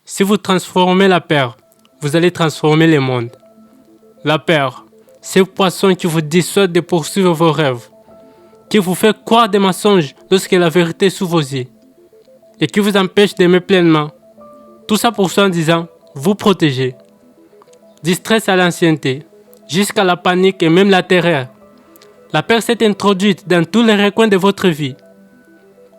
Si vous transformez la peur, vous allez transformer le monde. La peur, c'est le poisson qui vous dissuade de poursuivre vos rêves, qui vous fait croire des mensonges lorsque la vérité est sous vos yeux, et qui vous empêche d'aimer pleinement. Tout ça pour soi-disant vous protéger. Du stress à l'ancienneté, jusqu'à la panique et même la terreur. La peur s'est introduite dans tous les recoins de votre vie.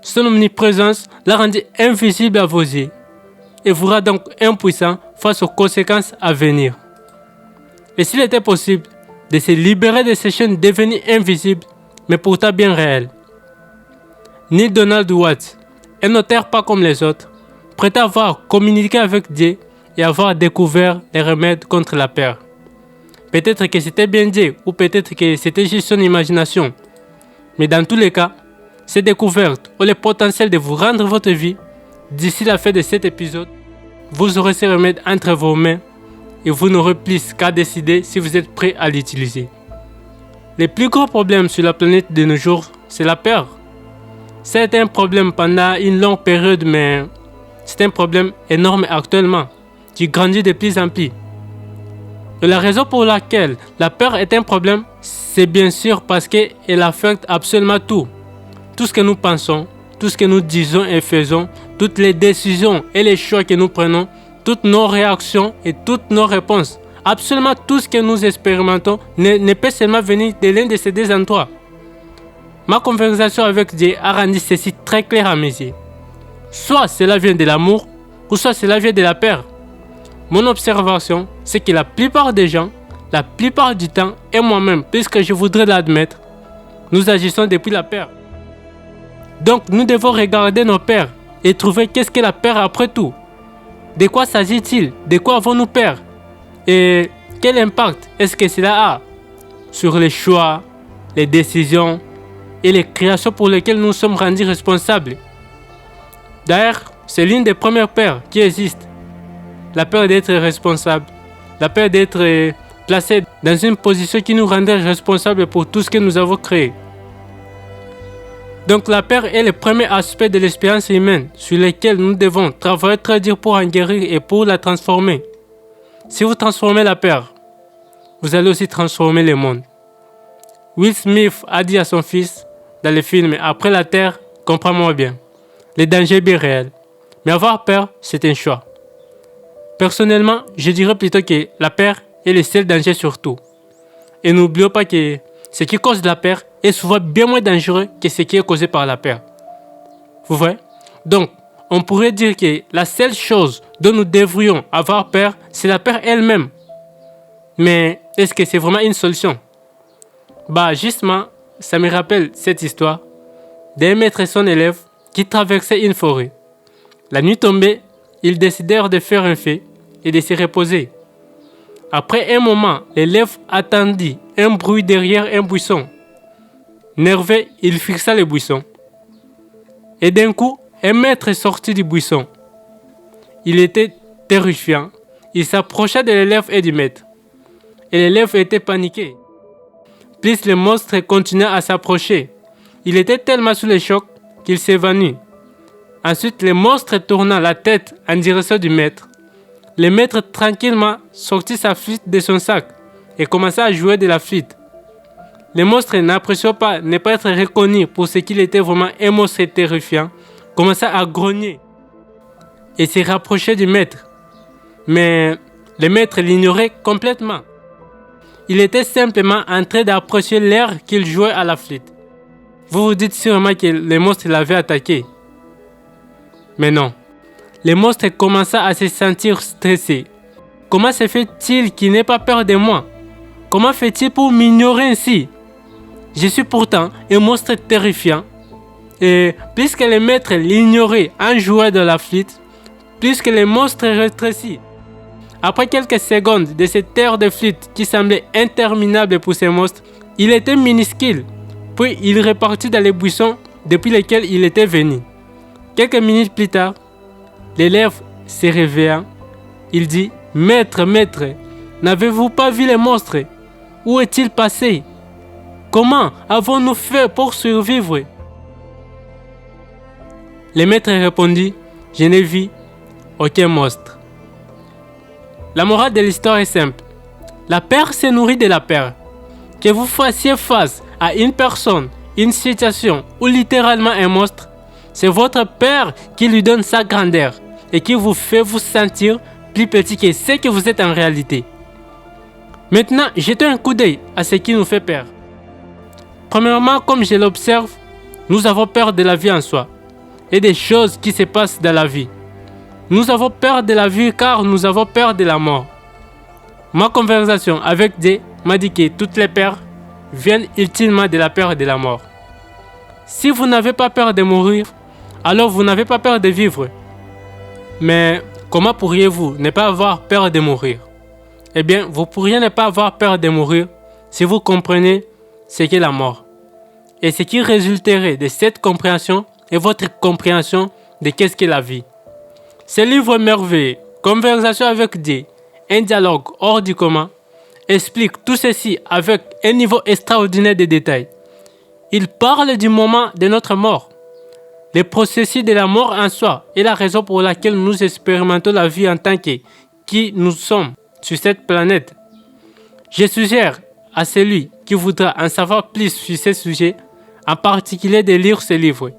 Son omniprésence l'a rendue invisible à vos yeux et vous rend donc impuissant face aux conséquences à venir. Et s'il était possible de se libérer de ces chaînes devenues invisibles, mais pourtant bien réelles. Ni Donald Watts, un notaire pas comme les autres, prétend avoir communiqué avec Dieu et avoir découvert les remèdes contre la peur. Peut-être que c'était bien Dieu ou peut-être que c'était juste son imagination. Mais dans tous les cas, ces découvertes ont le potentiel de vous rendre votre vie. D'ici la fin de cet épisode, vous aurez ces remèdes entre vos mains et vous n'aurez plus qu'à décider si vous êtes prêt à l'utiliser. Le plus gros problème sur la planète de nos jours, c'est la peur. C'est un problème pendant une longue période, mais c'est un problème énorme actuellement, qui grandit de plus en plus. Et la raison pour laquelle la peur est un problème, c'est bien sûr parce qu'elle affecte absolument tout. Tout ce que nous pensons, tout ce que nous disons et faisons, toutes les décisions et les choix que nous prenons, toutes nos réactions et toutes nos réponses. Absolument tout ce que nous expérimentons ne peut seulement venir de l'un de ces deux endroits. Ma conversation avec Dieu a rendu ceci très clair à mes yeux. Soit cela vient de l'amour, ou soit cela vient de la peur. Mon observation, c'est que la plupart des gens, la plupart du temps, et moi-même, puisque je voudrais l'admettre, nous agissons depuis la peur. Donc nous devons regarder nos peurs et trouver qu'est-ce que la peur après tout. De quoi s'agit-il? De quoi avons-nous peur? Et quel impact est-ce que cela a sur les choix, les décisions et les créations pour lesquelles nous sommes rendus responsables? D'ailleurs, c'est l'une des premières peurs qui existent. La peur d'être responsable, la peur d'être placé dans une position qui nous rendrait responsables pour tout ce que nous avons créé. Donc la peur est le premier aspect de l'expérience humaine sur lequel nous devons travailler très dur pour en guérir et pour la transformer. Si vous transformez la peur, vous allez aussi transformer le monde. Will Smith a dit à son fils dans le film « Après la Terre, comprends-moi bien, les dangers bien réels, mais avoir peur, c'est un choix. » Personnellement, je dirais plutôt que la peur est le seul danger sur tout. Et n'oublions pas que ce qui cause la peur est souvent bien moins dangereux que ce qui est causé par la peur. Vous voyez? Donc, on pourrait dire que la seule chose dont nous devrions avoir peur, c'est la peur elle-même. Mais est-ce que c'est vraiment une solution? Justement, ça me rappelle cette histoire d'un maître et son élève qui traversaient une forêt. La nuit tombée, ils décidèrent de faire un feu et de se reposer. Après un moment, l'élève attendit un bruit derrière un buisson. Nerveux, il fixa le buisson. Et d'un coup, un maître sortit du buisson. Il était terrifiant. Il s'approcha de l'élève et du maître. Et l'élève était paniqué. Plus le monstre continuait à s'approcher. Il était tellement sous le choc qu'il s'évanouit. Ensuite, le monstre tourna la tête en direction du maître. Le maître tranquillement sortit sa flûte de son sac et commença à jouer de la flûte. Le monstre, n'appréciant pas ne pas être reconnu pour ce qu'il était vraiment un monstre terrifiant, commença à grogner et se rapprochait du maître. Mais le maître l'ignorait complètement. Il était simplement en train d'apprécier l'air qu'il jouait à la flûte. Vous vous dites sûrement que le monstre l'avait attaqué. Mais non. Le monstre commença à se sentir stressé. Comment se fait-il qu'il n'ait pas peur de moi? Comment fait-il pour m'ignorer ainsi? Je suis pourtant un monstre terrifiant. Et puisque le maître l'ignorait en jouant de la flûte, puisque le monstre rétrécit. Après quelques secondes de cette air de flûte qui semblait interminable pour ce monstre, il était minuscule. Puis il repartit dans les buissons depuis lesquels il était venu. Quelques minutes plus tard, l'élève se réveilla. Il dit « Maître, maître, n'avez-vous pas vu le monstre? Où est-il passé? Comment avons-nous fait pour survivre ?» Le maître répondit « Je n'ai vu aucun monstre. La morale de l'histoire est simple. La peur se nourrit de la peur. Que vous fassiez face à une personne, une situation ou littéralement un monstre, c'est votre peur qui lui donne sa grandeur et qui vous fait vous sentir plus petit que ce que vous êtes en réalité. Maintenant, jetez un coup d'œil à ce qui nous fait peur. Premièrement, comme je l'observe, nous avons peur de la vie en soi et des choses qui se passent dans la vie. Nous avons peur de la vie car nous avons peur de la mort. Ma conversation avec Dieu m'a dit que toutes les peurs viennent ultimement de la peur de la mort. Si vous n'avez pas peur de mourir, alors vous n'avez pas peur de vivre. Mais comment pourriez-vous ne pas avoir peur de mourir? Eh bien, vous pourriez ne pas avoir peur de mourir si vous comprenez ce qu'est la mort. Et ce qui résulterait de cette compréhension est votre compréhension de qu'est-ce qu'est la vie. Ce livre merveilleux, Conversation avec Dieu, un dialogue hors du commun, explique tout ceci avec un niveau extraordinaire de détails. Il parle du moment de notre mort, le processus de la mort en soi et la raison pour laquelle nous expérimentons la vie en tant que qui nous sommes sur cette planète. Je suggère à celui qui voudra en savoir plus sur ce sujet, en particulier de lire ce livre.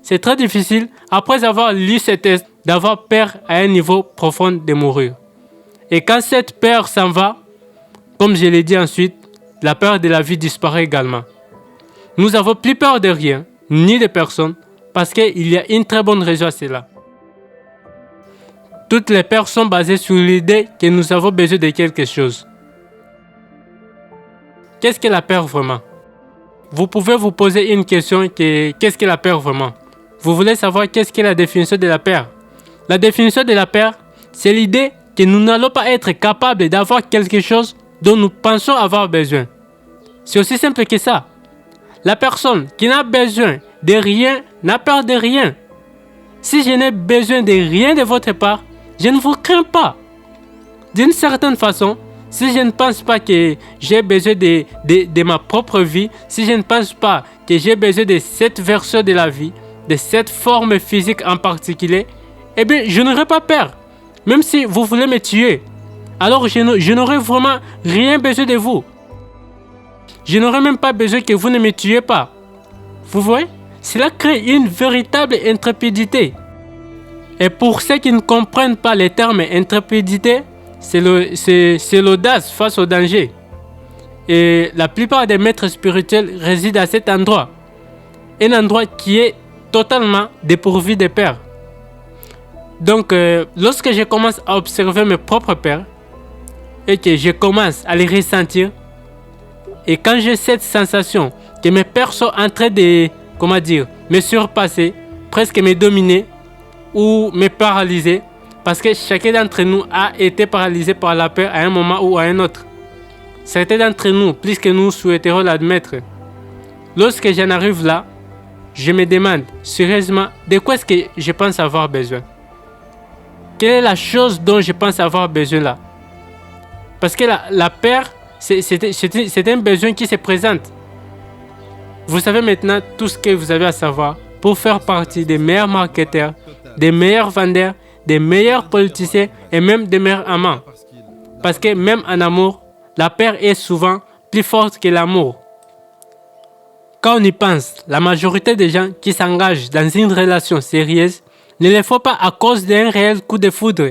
C'est très difficile, après avoir lu ce texte, d'avoir peur à un niveau profond de mourir. Et quand cette peur s'en va, comme je l'ai dit ensuite, la peur de la vie disparaît également. Nous n'avons plus peur de rien, ni de personne, parce qu'il y a une très bonne raison à cela. Toutes les peurs sont basées sur l'idée que nous avons besoin de quelque chose. Qu'est-ce que la peur vraiment? Vous pouvez vous poser une question qu'est-ce que la peur vraiment? Vous voulez savoir qu'est-ce que la définition de la peur? La définition de la peur, c'est l'idée que nous n'allons pas être capables d'avoir quelque chose dont nous pensons avoir besoin. C'est aussi simple que ça. La personne qui n'a besoin de rien n'a peur de rien. Si je n'ai besoin de rien de votre part, je ne vous crains pas. D'une certaine façon, si je ne pense pas que j'ai besoin de ma propre vie, si je ne pense pas que j'ai besoin de cette version de la vie, de cette forme physique en particulier, eh bien, je n'aurai pas peur. Même si vous voulez me tuer, alors je n'aurai vraiment rien besoin de vous. Je n'aurai même pas besoin que vous ne me tuiez pas. Vous voyez? Cela crée une véritable intrépidité. Et pour ceux qui ne comprennent pas les termes intrépidité, c'est l'audace face au danger. Et la plupart des maîtres spirituels résident à cet endroit. Un endroit qui est totalement dépourvu de peur. Donc, lorsque je commence à observer mes propres peurs et que je commence à les ressentir, et quand j'ai cette sensation que mes peurs sont en train de, me surpasser, presque me dominer ou me paralyser, parce que chacun d'entre nous a été paralysé par la peur à un moment ou à un autre. Certains d'entre nous, plus que nous souhaiterons l'admettre. Lorsque j'en arrive là, je me demande sérieusement de quoi est-ce que je pense avoir besoin. Quelle est la chose dont je pense avoir besoin là? Parce que la peur, c'est un besoin qui se présente. Vous savez maintenant tout ce que vous avez à savoir pour faire partie des meilleurs marketeurs, des meilleurs vendeurs, des meilleurs politiciens et même des meilleurs amants. Parce que même en amour, la peur est souvent plus forte que l'amour. Quand on y pense, la majorité des gens qui s'engagent dans une relation sérieuse ne le font pas à cause d'un réel coup de foudre,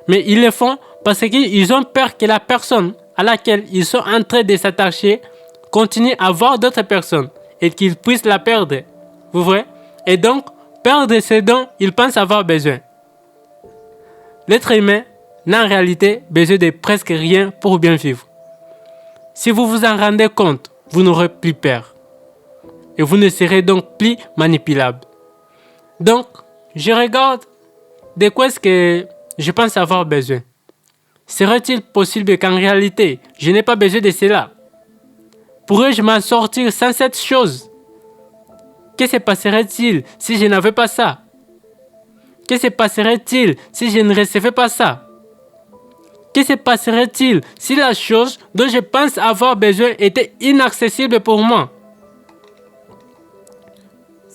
mais ils le font parce qu'ils ont peur que la personne à laquelle ils sont en train de s'attacher continue à voir d'autres personnes et qu'ils puissent la perdre. Vous voyez? Et donc, perdre ce dont ils pensent avoir besoin. L'être humain n'a en réalité besoin de presque rien pour bien vivre. Si vous vous en rendez compte, vous n'aurez plus peur. Et vous ne serez donc plus manipulable. Donc, je regarde de quoi est-ce que je pense avoir besoin. Serait-il possible qu'en réalité, je n'ai pas besoin de cela? Pourrais-je m'en sortir sans cette chose? Que se passerait-il si je n'avais pas ça? Que se passerait-il si je ne recevais pas ça? Que se passerait-il si la chose dont je pense avoir besoin était inaccessible pour moi?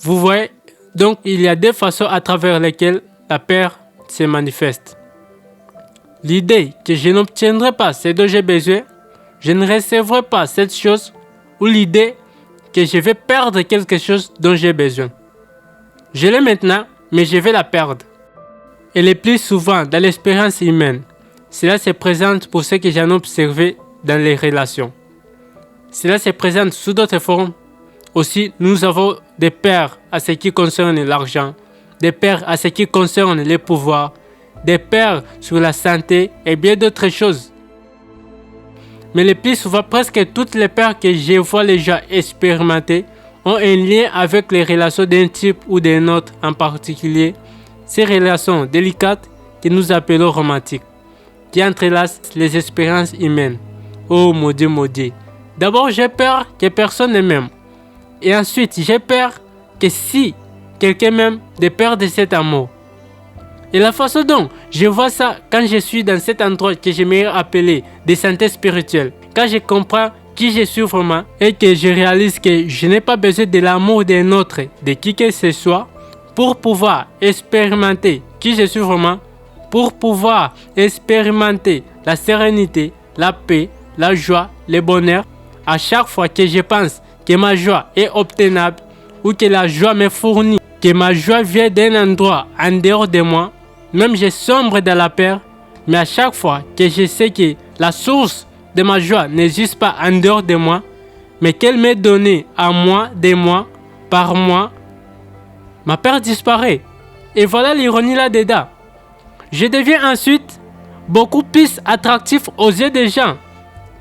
Vous voyez, donc il y a deux façons à travers lesquelles la peur se manifeste. l'idée que je n'obtiendrai pas ce dont j'ai besoin, je ne recevrai pas cette chose, ou l'idée que je vais perdre quelque chose dont j'ai besoin. Je l'ai maintenant, mais je vais la perdre. Et le plus souvent dans l'expérience humaine, cela se présente pour ce que j'en ai observé dans les relations. Cela se présente sous d'autres formes. Aussi, nous avons des pères à ce qui concerne l'argent, des pères à ce qui concerne les pouvoirs, des pères sur la santé et bien d'autres choses. Mais le plus souvent, presque toutes les pères que je vois les gens expérimenter ont un lien avec les relations d'un type ou d'un autre en particulier, ces relations délicates que nous appelons romantiques, qui entrelacent les expériences humaines. Oh maudit, maudit. D'abord, j'ai peur que personne ne m'aime. Et ensuite, j'ai peur que si quelqu'un m'aime, de perdre cet amour. Et la façon dont je vois ça quand je suis dans cet endroit que j'aimerais appeler de santé spirituelle, quand je comprends qui je suis vraiment et que je réalise que je n'ai pas besoin de l'amour d'un autre, de qui que ce soit, pour pouvoir expérimenter qui je suis vraiment, pour pouvoir expérimenter la sérénité, la paix, la joie, le bonheur. À chaque fois que je pense que ma joie est obtenable ou que la joie me fournit, que ma joie vient d'un endroit en dehors de moi, même je sombre dans la peur, mais à chaque fois que je sais que la source de ma joie n'existe pas en dehors de moi, mais qu'elle m'est donnée à moi, de moi, par moi, ma peur disparaît. Et voilà l'ironie là-dedans. Je deviens ensuite beaucoup plus attractif aux yeux des gens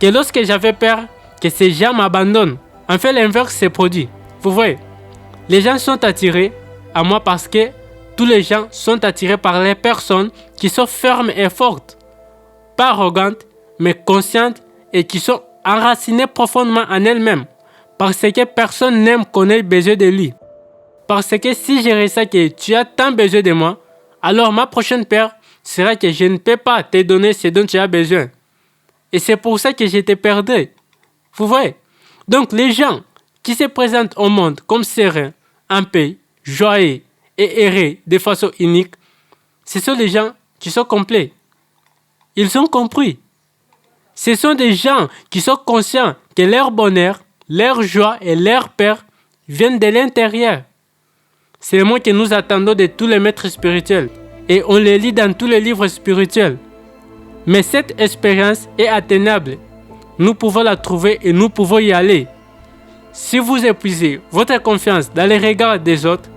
que lorsque j'avais peur que ces gens m'abandonnent. En fait, l'inverse s'est produit. Vous voyez, les gens sont attirés à moi parce que tous les gens sont attirés par les personnes qui sont fermes et fortes, pas arrogantes, mais conscientes et qui sont enracinées profondément en elles-mêmes, parce que personne n'aime qu'on ait besoin de lui. Parce que si je ressens que tu as tant besoin de moi, alors ma prochaine peur sera que je ne peux pas te donner ce dont tu as besoin. Et c'est pour ça que je te perdrai. Vous voyez? Donc les gens qui se présentent au monde comme sereins, en paix, joyeux et heureux de façon unique, ce sont les gens qui sont complets. Ils ont compris. Ce sont des gens qui sont conscients que leur bonheur, leur joie et leur paix viennent de l'intérieur. C'est le mot que nous attendons de tous les maîtres spirituels et on les lit dans tous les livres spirituels. Mais cette expérience est atteignable. Nous pouvons la trouver et nous pouvons y aller. Si vous épuisez votre confiance dans les regards des autres,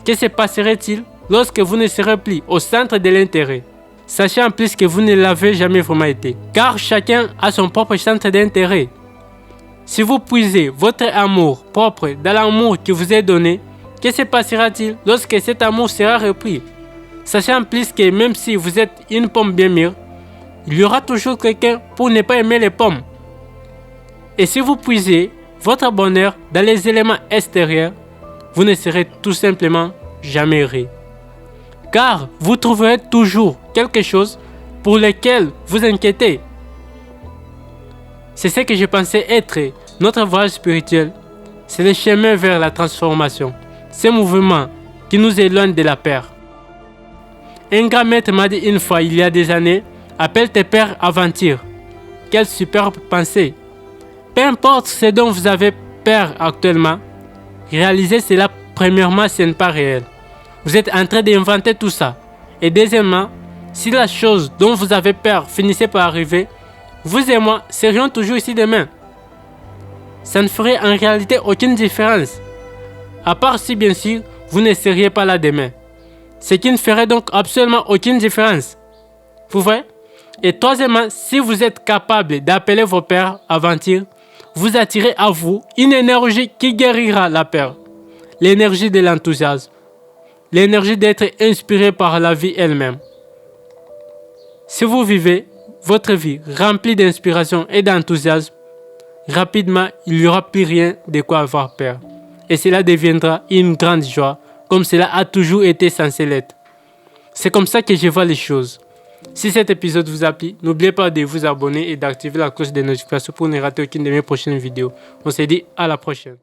que se passerait-il lorsque vous ne serez plus au centre de l'intérêt? Sachez en plus que vous ne l'avez jamais vraiment été, car chacun a son propre centre d'intérêt. Si vous puisez votre amour propre dans l'amour qui vous est donné, que se passera-t-il lorsque cet amour sera repris? Sachez en plus que même si vous êtes une pomme bien mûre, il y aura toujours quelqu'un pour ne pas aimer les pommes. Et si vous puisez votre bonheur dans les éléments extérieurs, vous ne serez tout simplement jamais heureux. Car vous trouverez toujours quelque chose pour lequel vous inquiétez. C'est ce que je pensais être notre voyage spirituel. C'est le chemin vers la transformation. Ce mouvement qui nous éloigne de la peur. Un grand maître m'a dit une fois, il y a des années, appelle tes peurs aventures. Quelle superbe pensée. Peu importe ce dont vous avez peur actuellement, réalisez cela premièrement, ce n'est pas réel. Vous êtes en train d'inventer tout ça. Et deuxièmement, si la chose dont vous avez peur finissait par arriver, vous et moi serions toujours ici demain. Ça ne ferait en réalité aucune différence. À part si bien sûr, vous ne seriez pas là demain. Ce qui ne ferait donc absolument aucune différence. Vous voyez? Et troisièmement, si vous êtes capable d'appeler vos peurs aventures, vous attirez à vous une énergie qui guérira la peur. L'énergie de l'enthousiasme. L'énergie d'être inspiré par la vie elle-même. Si vous vivez votre vie remplie d'inspiration et d'enthousiasme, rapidement, il n'y aura plus rien de quoi avoir peur. Et cela deviendra une grande joie, comme cela a toujours été censé l'être. C'est comme ça que je vois les choses. Si cet épisode vous a plu, n'oubliez pas de vous abonner et d'activer la cloche de notification pour ne rater aucune de mes prochaines vidéos. On se dit à la prochaine.